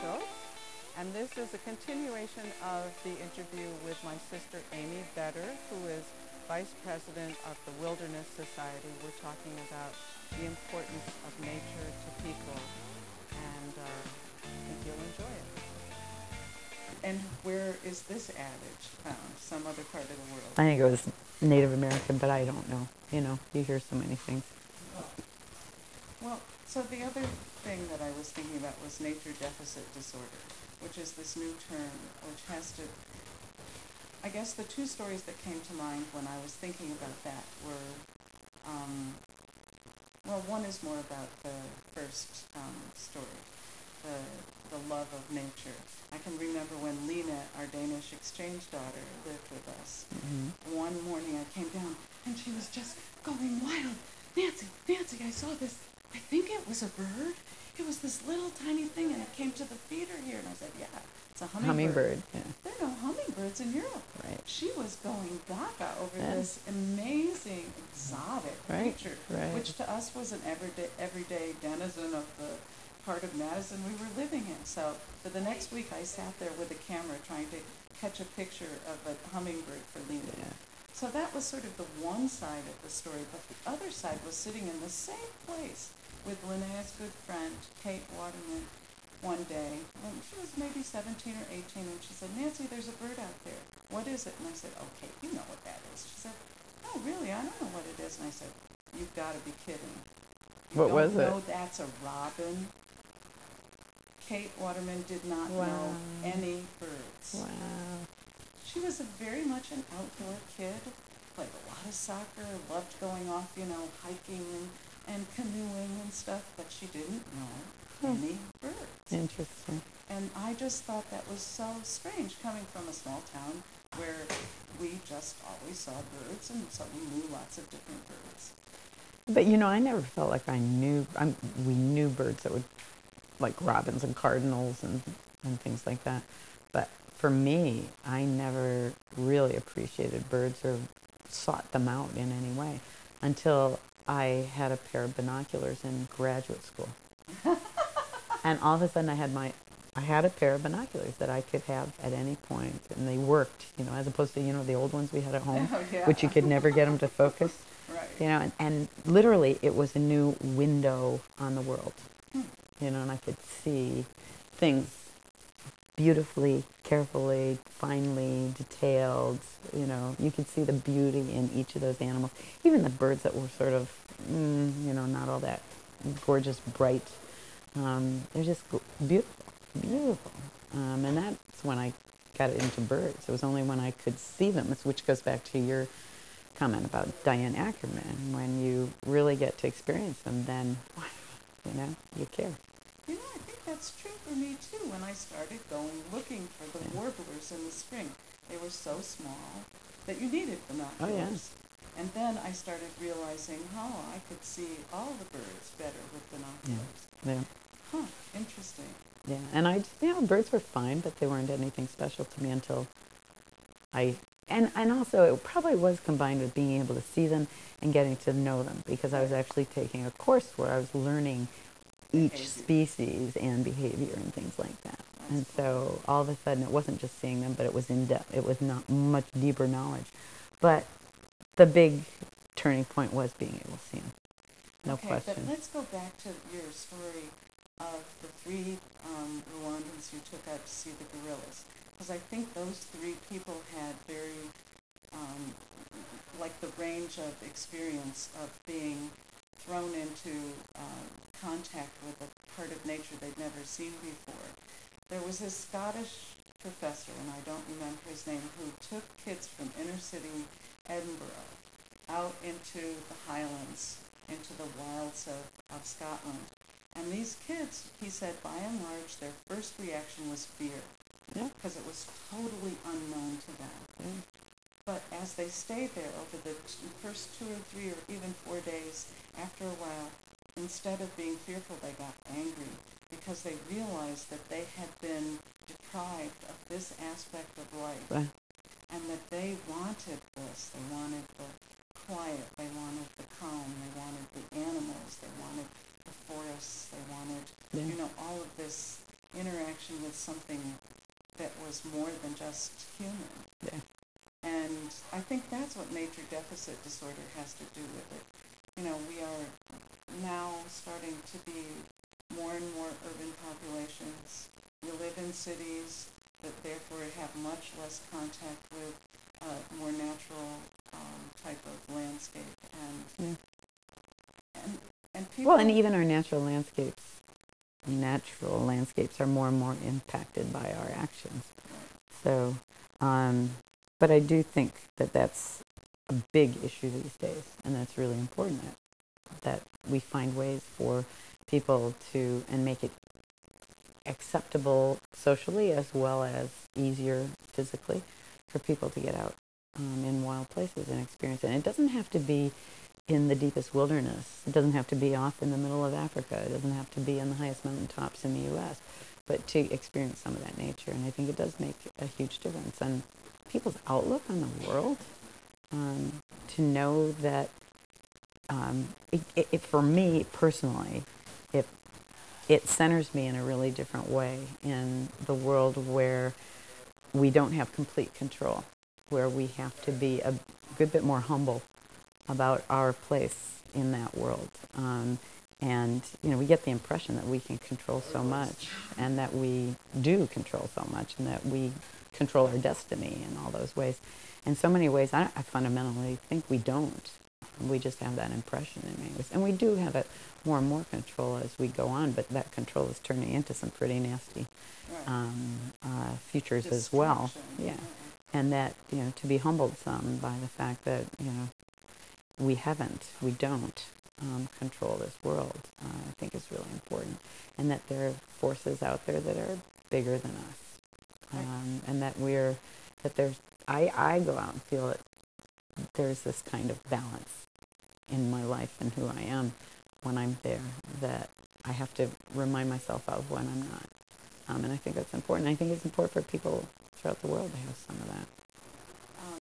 amy02, and this is a continuation of the interview with my sister Amy Better, who is Vice President of the Wilderness Society. We're talking about the importance of nature to people, and I think you'll enjoy it. And where is this adage found? Some other part of the world? I think it was Native American, but I don't know. You know, you hear so many things. Well, so the other thing that I was thinking about was nature deficit disorder, which is this new term which has to, I guess the two stories that came to mind when I was thinking about that were, well, one is more about the first story, the love of nature. I can remember when Lena, our Danish exchange daughter, lived with us. Mm-hmm. One morning I came down and she was just going wild. Nancy, I saw this. I think it was a bird. It was this little tiny thing, and it came to the feeder here. And I said, yeah, it's a hummingbird. Yeah. There are no hummingbirds in Europe. Right. She was going gaga over this amazing, exotic creature, which to us was an everyday denizen of the part of Madison we were living in. So for the next week, I sat there with a camera trying to catch a picture of a hummingbird for Lena. Yeah. So that was sort of the one side of the story, but the other side was sitting in the same place with Linnea's good friend, Kate Waterman, one day. And she was maybe 17 or 18, and she said, Nancy, there's a bird out there. What is it? And I said, oh, Kate, you know what that is. She said, oh, really? I don't know what it is. And I said, you've got to be kidding. What was it? You don't know that's a robin? Kate Waterman did not know any birds. Wow. She was very much an outdoor kid, played a lot of soccer, loved going off, hiking and canoeing and stuff, but she didn't know any birds. Interesting. And I just thought that was so strange, coming from a small town where we just always saw birds, and so we knew lots of different birds. But, I never felt like we knew birds that would, like robins and cardinals and things like that. But for me, I never really appreciated birds or sought them out in any way until I had a pair of binoculars in graduate school. And all of a sudden I had a pair of binoculars that I could have at any point, and they worked, as opposed to, the old ones we had at home, which you could never get them to focus. Right. And literally it was a new window on the world. And I could see things beautifully, carefully, finely detailed. You could see the beauty in each of those animals. Even the birds that were sort of, not all that gorgeous, bright. They're just beautiful. And that's when I got into birds. It was only when I could see them, which goes back to your comment about Diane Ackerman. When you really get to experience them, then, you care. I think that's true for me, too, when I started looking for the warblers in the spring. They were so small that you needed binoculars. Oh, yeah. And then I started realizing, I could see all the birds better with binoculars. Yeah. Huh, interesting. Yeah, and birds were fine, but they weren't anything special to me until and also it probably was combined with being able to see them and getting to know them, because I was actually taking a course where I was learning each species and behavior and things like that. And so all of a sudden it wasn't just seeing them, but it was in depth. It was not much deeper knowledge. But the big turning point was being able to see them. No question. But let's go back to your story of the three Rwandans who took out to see the gorillas. Because I think those three people had very, like the range of experience of being thrown into contact with a part of nature they'd never seen before. There was this Scottish professor, and I don't remember his name, who took kids from inner city Edinburgh out into the Highlands, into the wilds of Scotland. And these kids, he said, by and large, their first reaction was fear, because it was totally unknown to them. Yeah. But as they stayed there over the first 2 or 3 or even 4 days, after a while, instead of being fearful, they got angry, because they realized that they had been deprived of this aspect of life, and that they wanted this. They wanted the quiet, they wanted the calm, they wanted the animals, they wanted the forests, they wanted, all of this, interaction with something that was more than just human. Yeah. And I think that's what major deficit disorder has to do with it. We are now starting to be more and more urban populations. We live in cities that therefore have much less contact with more natural type of landscape. And people... Well, and even our natural landscapes are more and more impacted by our actions. So, but I do think that that's a big issue these days, and that's really important that we find ways for people to, and make it acceptable socially as well as easier physically for people to get out in wild places and experience it. And it doesn't have to be in the deepest wilderness. It doesn't have to be off in the middle of Africa. It doesn't have to be on the highest mountaintops in the U.S., but to experience some of that nature. And I think it does make a huge difference on people's outlook on the world, to know that for me personally, it centers me in a really different way in the world where we don't have complete control, where we have to be a good bit more humble about our place in that world. And, we get the impression that we can control so much, and that we do control so much, and that we control our destiny in all those ways. In so many ways, I fundamentally think we don't. We just have that impression in many ways. And we do have it more and more control as we go on, but that control is turning into some pretty nasty futures as well. Yeah. And that, to be humbled some by the fact that, we don't control this world, I think is really important. And that there are forces out there that are bigger than us. And that I go out and feel that there's this kind of balance in my life and who I am when I'm there that I have to remind myself of when I'm not. And I think that's important. I think it's important for people throughout the world to have some of that.